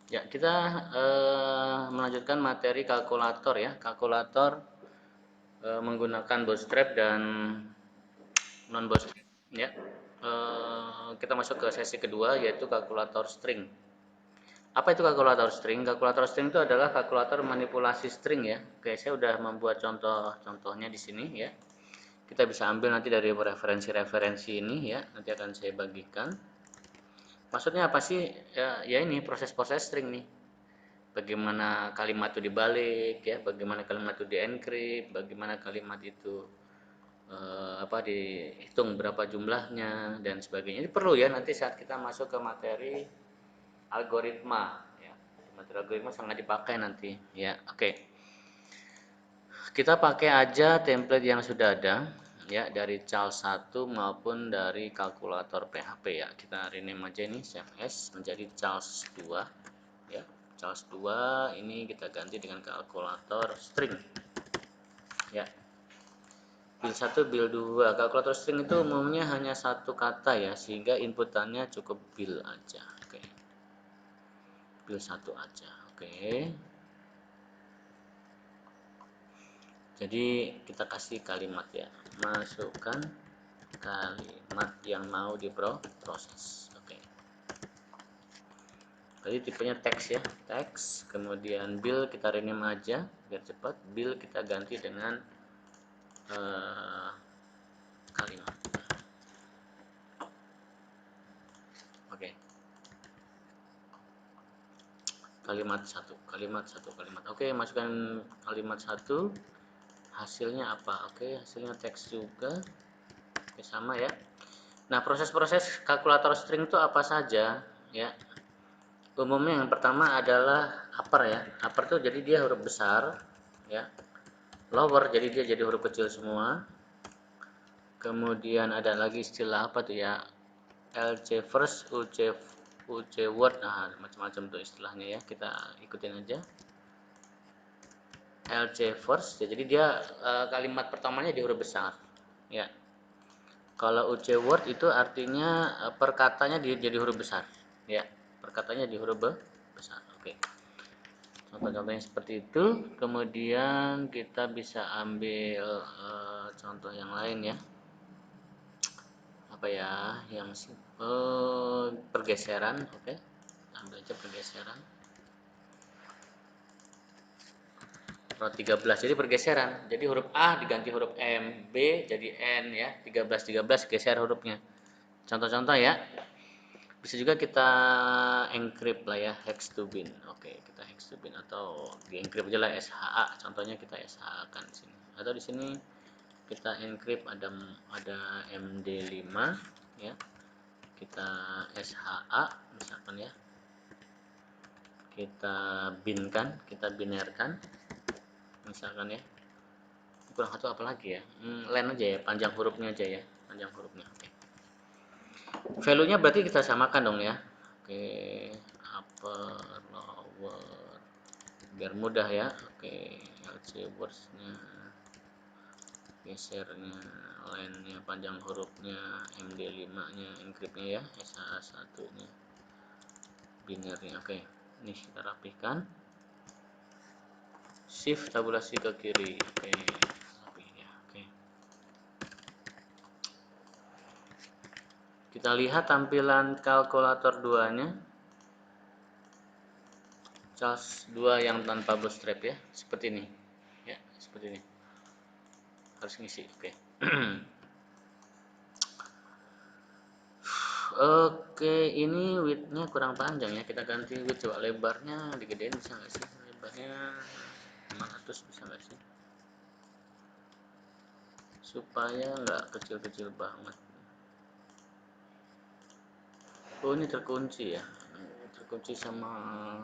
Ya, kita melanjutkan materi kalkulator ya. Kalkulator menggunakan bootstrap dan non bootstrap ya. Kita masuk ke sesi kedua yaitu kalkulator string. Apa itu kalkulator string? Kalkulator string itu adalah kalkulator manipulasi string ya. Oke, saya sudah membuat contoh-contohnya di sini ya. Kita bisa ambil nanti dari referensi-referensi ini ya. Nanti akan saya bagikan. Maksudnya apa sih? Ya ini proses-proses string nih. Bagaimana kalimat itu dibalik ya, bagaimana kalimat itu dienkrip, bagaimana kalimat itu dihitung berapa jumlahnya dan sebagainya. Ini perlu ya nanti saat kita masuk ke materi algoritma ya. Materi algoritma sangat dipakai nanti ya. Oke. Kita pakai aja template yang sudah ada ya dari Charles 1 maupun dari kalkulator PHP ya. Kita rename aja ini CMS menjadi Charles 2 ya. Charles 2 ini kita ganti dengan kalkulator string ya. Build 1, build 2. Kalkulator string itu umumnya hanya satu kata ya, sehingga inputannya cukup build aja. Oke. Build 1 aja. Oke. Jadi kita kasih kalimat ya. Masukkan kalimat yang mau diproses. Oke. Jadi tipenya teks ya, teks. Kemudian build kita rename aja biar cepat. Build kita ganti dengan kalimat. Oke. Kalimat satu, kalimat satu, kalimat. Oke, masukkan kalimat satu. Hasilnya apa? Oke, hasilnya teks juga. Oke, sama ya. Nah, proses-proses kalkulator string itu apa saja ya? Umumnya yang pertama adalah upper ya. Upper tuh jadi dia huruf besar ya. Lower jadi dia jadi huruf kecil semua. Kemudian ada lagi istilah apa tuh ya? LC first, UC word. Nah, macam-macam tuh istilahnya ya. Kita ikutin aja. LC first jadi dia kalimat pertamanya di huruf besar ya. Kalau UC word itu artinya perkatanya jadi huruf besar ya, perkatanya di huruf besar. Oke, contoh-contohnya seperti itu. Kemudian kita bisa ambil contoh yang lain ya, apa ya yang pergeseran. Oke, ambil aja pergeseran. 13 jadi pergeseran, jadi huruf A diganti huruf M, B jadi N ya, 13 geser hurufnya. Contoh-contoh ya, bisa juga kita encrypt lah ya, hex to bin. Oke, kita hex to bin atau di encrypt aja lah SHA, contohnya kita SHA kan di sini, atau di sini kita encrypt ada MD5 ya, kita SHA misalkan ya, kita binkan, kita binerkan misalkan ya. Kurang satu apa lagi ya, len aja ya, panjang hurufnya aja ya, panjang hurufnya. Oke, value nya berarti kita samakan dong ya. Oke, upper lower biar mudah ya. Oke, LC words nya, gesernya, len nya, panjang hurufnya, MD5 nya, encrypt nya ya, SHA1 nya, binernya. Oke, ini kita rapihkan, shift tabulasi ke kiri. Oke, kita lihat tampilan kalkulator 2-nya. Charles 2 yang tanpa bootstrap ya, seperti ini. Ya, seperti ini. Harus ngisi. Oke. Oke, ini width-nya kurang panjang ya. Kita ganti width, coba lebarnya digedein bisa nggak sih? Lebarnya 500 bisa nggak sih? Supaya nggak kecil-kecil banget. Oh, ini terkunci ya. Terkunci sama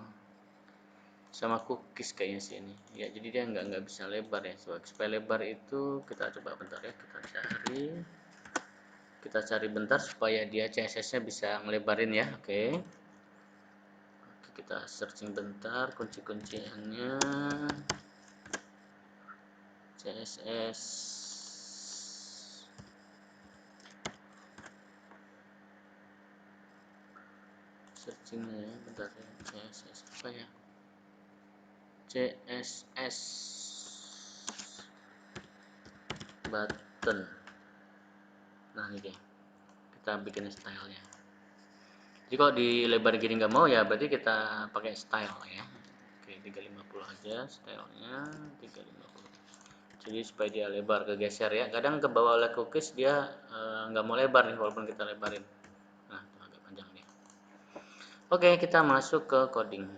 cookies kayaknya sih ini ya, jadi dia nggak bisa lebar ya. Supaya lebar itu kita coba bentar ya, kita cari bentar supaya dia CSS nya bisa ngelebarin ya. Oke, kita searching bentar kunci-kunciannya CSS. searchingnya ya, bentar ya. CSS apa ya, CSS button. Nah ini deh, kita bikin stylenya. Jadi kalau di lebar gini nggak mau ya, berarti kita pakai style ya. Oke, 350 aja stylenya, 350. Jadi supaya dia lebar, kegeser ya. Kadang ke bawah oleh cookies dia nggak mau lebar nih walaupun kita lebarin. Nah, itu agak panjang nih. Oke, kita masuk ke coding.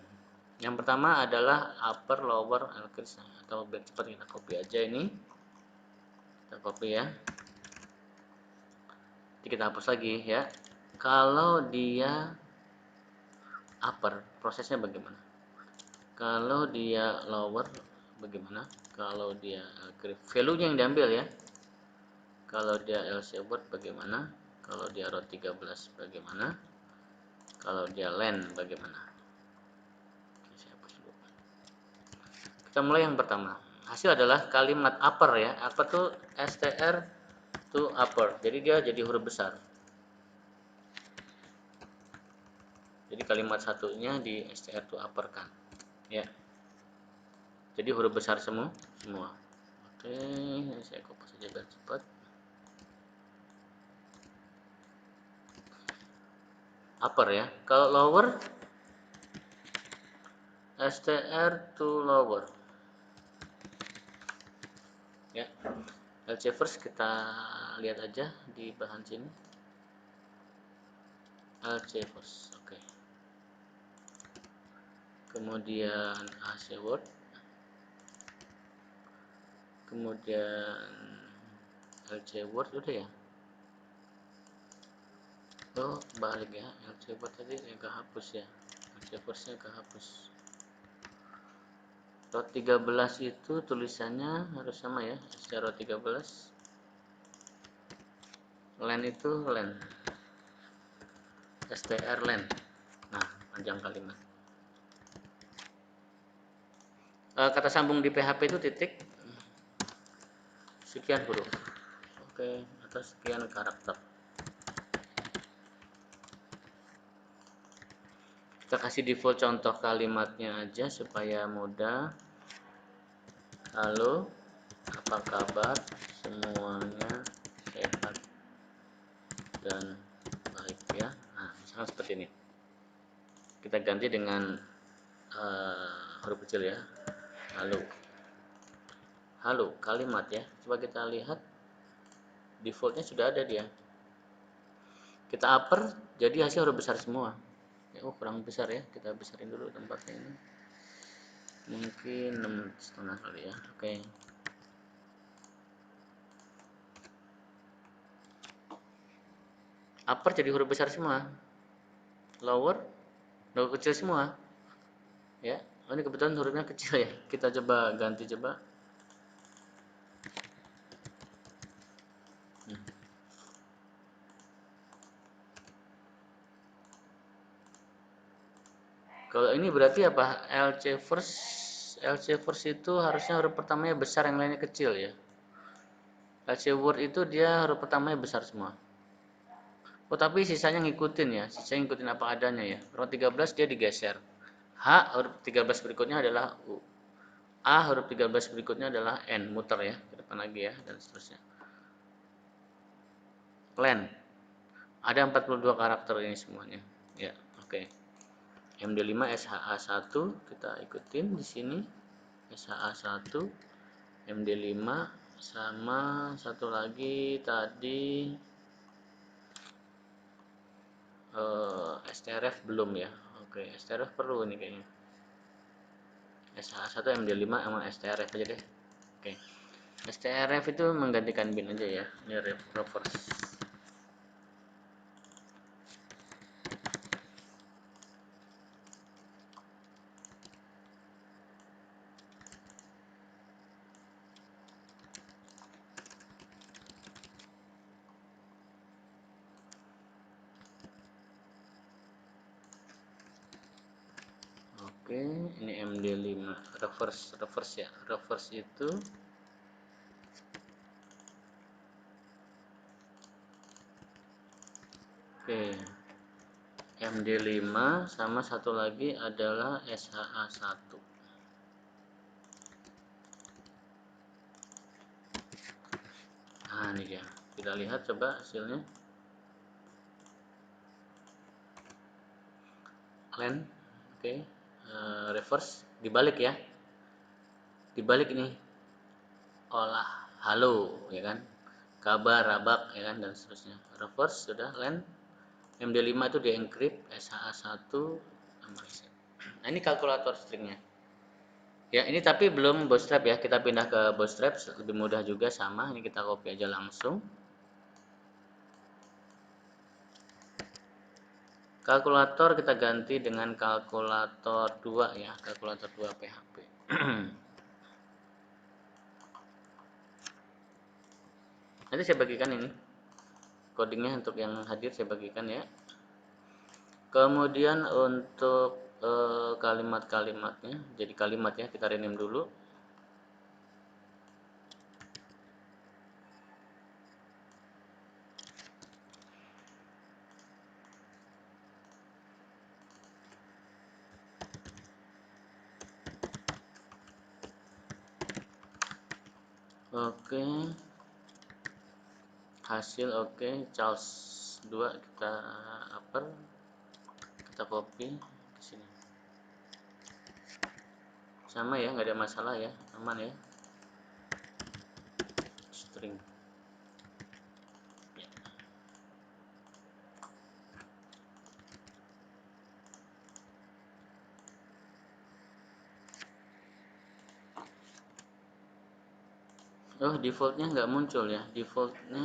Yang pertama adalah upper lower alcris, atau biar cepat kita copy aja ini. Kita copy ya. Jadi kita hapus lagi ya. Kalau dia upper, prosesnya bagaimana? Kalau dia lower, bagaimana? Kalau dia value-nya yang diambil ya. Kalau dia LC word bagaimana? Kalau dia row 13 bagaimana? Kalau dia len bagaimana? Oke, saya hapus dulu. Kita mulai yang pertama. Hasil adalah kalimat upper ya. Upper tuh str to upper. Jadi dia jadi huruf besar. Jadi kalimat satunya di str to upper kan. Ya. Jadi huruf besar semua. Oke, saya copy saja biar cepat. Upper ya. Kalau lower str to lower. Ya. LC first kita lihat aja di bahan sini. LC first. Oke. Kemudian AC word. Kemudian LC word udah ya. Oh, balik ya. LC word tadi saya kehapus ya. LC first-nya kehapus. Row 13 itu tulisannya harus sama ya. Secara 13. Len itu len. str len. Nah, panjang kalimat. Kata sambung di PHP itu titik sekian huruf. Oke, atau sekian karakter. Kita kasih default contoh kalimatnya aja supaya mudah. Halo, apa kabar? Semuanya sehat dan baik ya. Nah, misalnya seperti ini. Kita ganti dengan huruf kecil ya. Halo. Halo, kalimat ya. Coba kita lihat. Defaultnya sudah ada dia. Kita upper, jadi hasil huruf besar semua. Ya, oh kurang besar ya. Kita besarin dulu tempatnya ini. Mungkin 6,5 kali ya. Oke. Upper jadi huruf besar semua. Lower huruf kecil semua. Ya. Oh, ini kebetulan hurufnya kecil ya. Kita coba ganti coba. Kalau ini berarti apa? LC first itu harusnya huruf pertamanya besar, yang lainnya kecil ya. LC word itu dia huruf pertamanya besar semua. Oh, tapi sisanya ngikutin ya. Sisanya ngikutin apa adanya ya. Row 13 dia digeser. H huruf 13 berikutnya adalah U. A huruf 13 berikutnya adalah N, muter ya ke depan lagi ya, dan seterusnya. Len. Ada 42 karakter ini semuanya. Ya, oke. MD5 SHA1 kita ikutin di sini. SHA1 MD5 sama satu lagi tadi STRF belum ya. Oke, STRF perlu nih kayaknya. SHA1 MD5 sama STRF aja deh. Oke. STRF itu menggantikan bin aja ya. Ini reverse. Oke, ini MD5 reverse ya. Reverse itu oke. MD5 sama satu lagi adalah SHA1. Nah, ini dia. Kita lihat coba hasilnya. Len, oke. Reverse, dibalik ya. Dibalik ini. Olah, halo, ya kan. Kabar, rabak, ya kan, dan seterusnya. Reverse sudah, len. MD5 itu di encrypt, SHA1 reset. Nah, ini kalkulator stringnya. Ya, ini tapi belum bootstrap ya. Kita pindah ke bootstrap, lebih mudah juga sama. Ini kita copy aja langsung. Kalkulator kita ganti dengan kalkulator 2 ya, kalkulator 2 PHP. Nanti saya bagikan ini. Codingnya untuk yang hadir saya bagikan ya. Kemudian untuk kalimat-kalimatnya, jadi kalimat ya, kita rename dulu. Oke. Hasil oke, Charles 2 kita upper, kita copy ke sini. Sama ya, nggak ada masalah ya, aman ya. String. Oh, defaultnya nggak muncul ya, defaultnya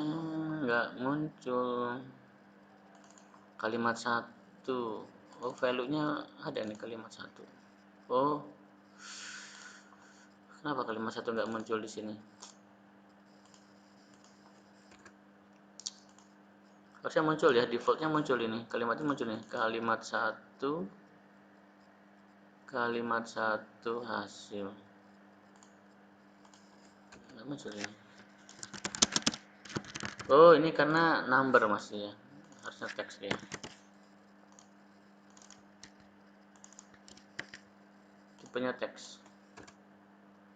nggak muncul kalimat satu. Oh, value-nya ada nih kalimat satu. Oh, kenapa kalimat satu nggak muncul di sini? Harusnya muncul ya, defaultnya muncul ini, kalimatnya muncul nih, kalimat satu hasil. Nggak muncul ya. Oh, ini karena number masih ya, harusnya teks ya. Tipenya teks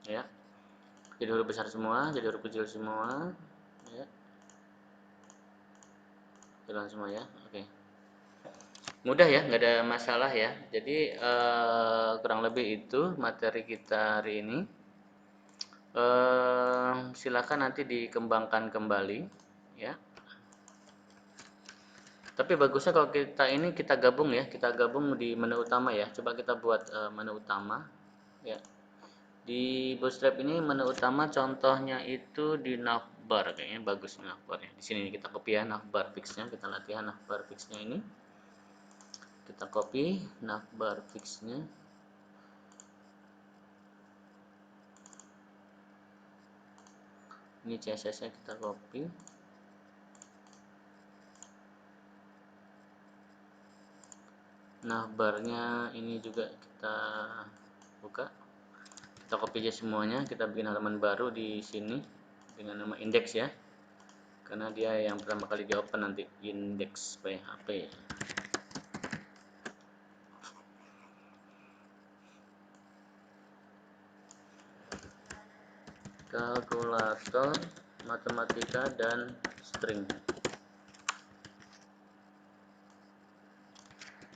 ya, jadi huruf besar semua, jadi huruf kecil semua ya, jalan semua ya. Oke, mudah ya, nggak ada masalah ya. Jadi kurang lebih itu materi kita hari ini. Silakan nanti dikembangkan kembali ya. Tapi bagusnya kalau kita gabung ya, kita gabung di menu utama ya. Coba kita buat menu utama ya. Di Bootstrap ini menu utama contohnya itu di navbar, kayaknya bagus navbar ya. Di sini kita copy ya navbar fixnya, kita latihan navbar fixnya ini. Kita copy navbar fixnya. Ini CSS-nya kita copy. Navbarnya ini juga kita buka. Kita copy aja semuanya, kita bikin halaman baru di sini dengan nama index ya, karena dia yang pertama kali di open nanti, index PHP. Kalkulator matematika dan string.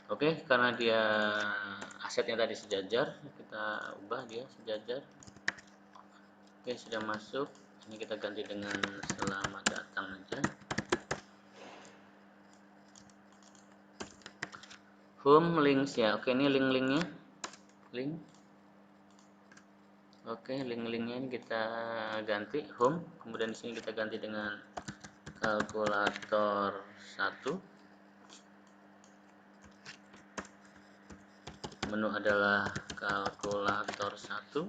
Oke, karena dia asetnya tadi sejajar, kita ubah dia sejajar. Oke, sudah masuk. Ini kita ganti dengan selamat datang aja. Home links ya. Oke, ini link-linknya. Link. Oke, link-linknya ini kita ganti home. Kemudian di sini kita ganti dengan kalkulator 1. Menu adalah kalkulator 1.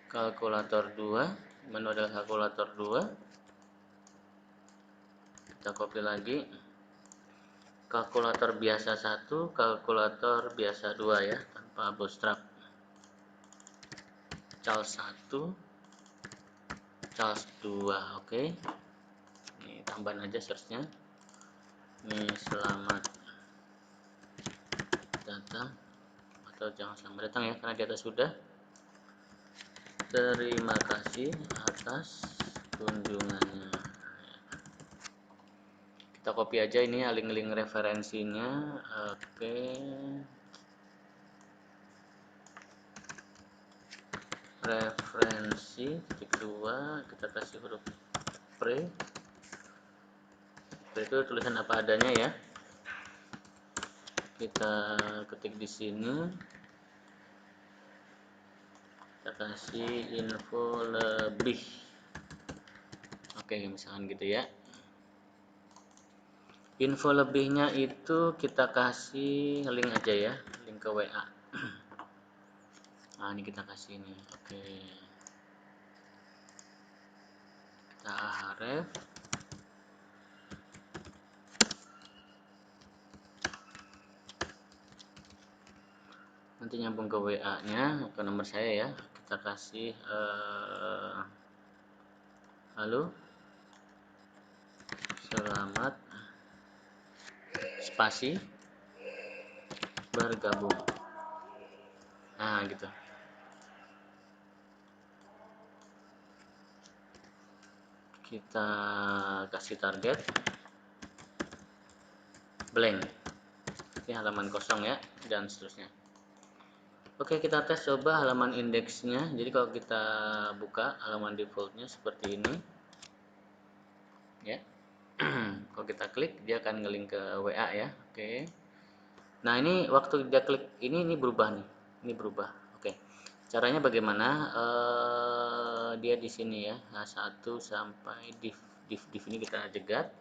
Kalkulator 2, menu adalah kalkulator 2. Kita copy lagi. Kalkulator biasa 1, kalkulator biasa 2 ya, tanpa bootstrap. Charles 1, Charles 2, oke. Ini tambahan aja searchnya. Ini selamat datang, atau jangan selamat datang ya, karena di atas sudah. Terima kasih atas kunjungannya. Kita copy aja ini link-link referensinya. Oke. Referensi titik 2, kita kasih huruf pre. Pre itu tulisan apa adanya ya. Kita ketik di sini. Kita kasih info lebih. Oke, misalkan gitu ya. Info lebihnya itu kita kasih link aja ya, link ke WA. Nah, ini kita kasih ini. Oke. Kita href. Nanti nyambung ke WA-nya, ke nomor saya ya. Kita kasih halo, selamat spasi bergabung. Nah, gitu. Kita kasih target blank. Ini halaman kosong ya, dan seterusnya. Oke, kita tes coba halaman indeksnya. Jadi kalau kita buka halaman defaultnya seperti ini ya. Kalau kita klik, dia akan ngelink ke WA ya. Oke. Nah, ini waktu dia klik ini berubah nih. Ini berubah. Oke. Caranya bagaimana? Dia di sini ya. Nah, 1 sampai div ini kita jegat.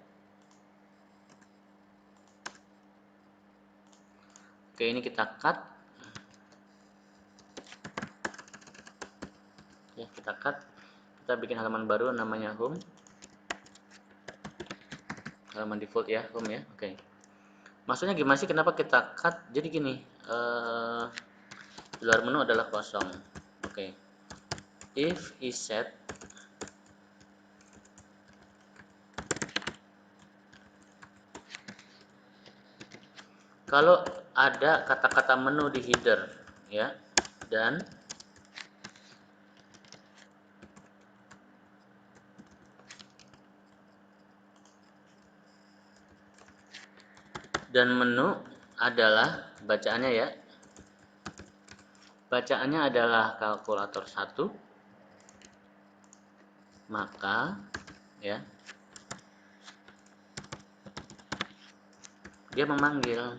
Oke, ini kita cut. Ya, kita cut. Kita bikin halaman baru namanya home. Halaman default ya, home ya. Oke. Maksudnya gimana sih, kenapa kita cut? Jadi gini, di luar menu adalah kosong. Oke. If is set kalau ada kata-kata menu di header ya, dan menu adalah bacaannya ya. Bacaannya adalah kalkulator 1, maka ya dia memanggil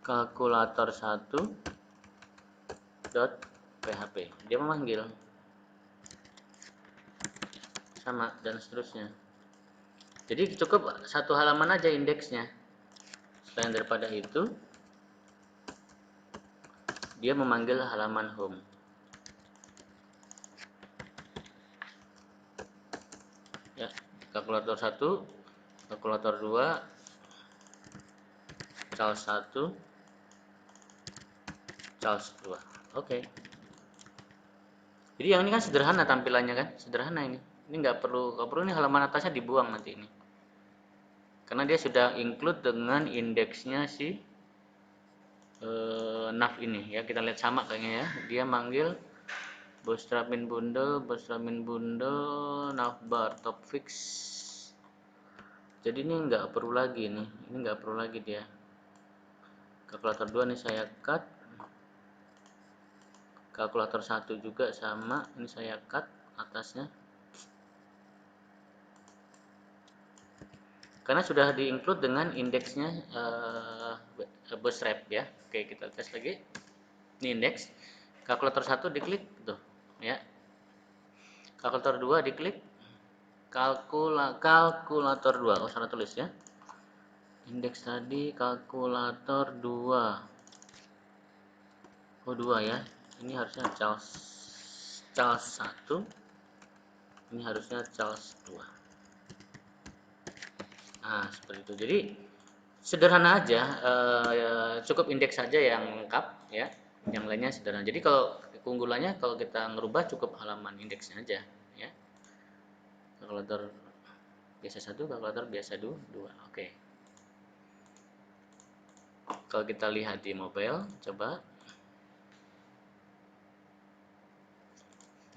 kalkulator 1.php. Dia memanggil sama dan seterusnya. Jadi cukup satu halaman aja indeksnya. Selain daripada itu, dia memanggil halaman home. Ya, kalkulator 1, kalkulator 2, Charles 1, Charles 2. Oke. Jadi yang ini kan sederhana tampilannya kan, sederhana ini. Ini nggak perlu ini halaman atasnya dibuang nanti ini. Karena dia sudah include dengan indeksnya si nav ini ya. Kita lihat sama kayaknya ya. Dia manggil bootstrapin bundle, navbar, top fix. Jadi ini nggak perlu lagi nih. Ini nggak perlu lagi dia. Kalkulator 2 nih saya cut. Kalkulator 1 juga sama, ini saya cut atasnya. Karena sudah di-include dengan indeksnya bootstrap ya. Oke, kita tes lagi. Ini indeks. Kalkulator 1 diklik tuh, ya. Kalkulator 2 diklik. Kalkulator 2. Oh, salah tulis ya. Indeks tadi kalkulator 2. Oh, 2 ya. Ini harusnya Charles 1. Ini harusnya Charles 2. Nah, seperti itu. Jadi sederhana aja, cukup indeks saja yang lengkap ya. Yang lainnya sederhana. Jadi kalau keunggulannya kalau kita ngerubah cukup halaman indeksnya aja ya. Kalkulator biasa 1, kalkulator biasa 2. Oke. Kalau kita lihat di mobile, coba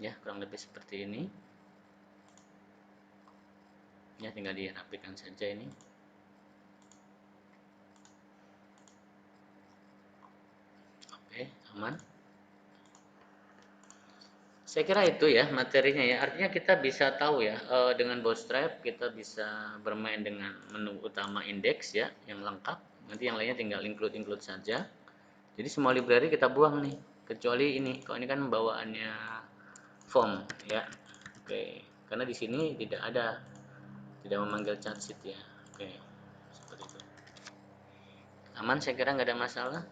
ya, kurang lebih seperti ini ya, tinggal dirapikan saja ini. Oke, aman. Saya kira itu ya materinya ya. Artinya kita bisa tahu ya, dengan Bootstrap kita bisa bermain dengan menu utama indeks ya, yang lengkap. Nanti yang lainnya tinggal include saja. Jadi semua library kita buang nih, kecuali ini. Kalau ini kan bawaannya form ya. Oke, karena di sini tidak memanggil chart sheet ya. Oke, seperti itu. Aman, saya kira nggak ada masalah.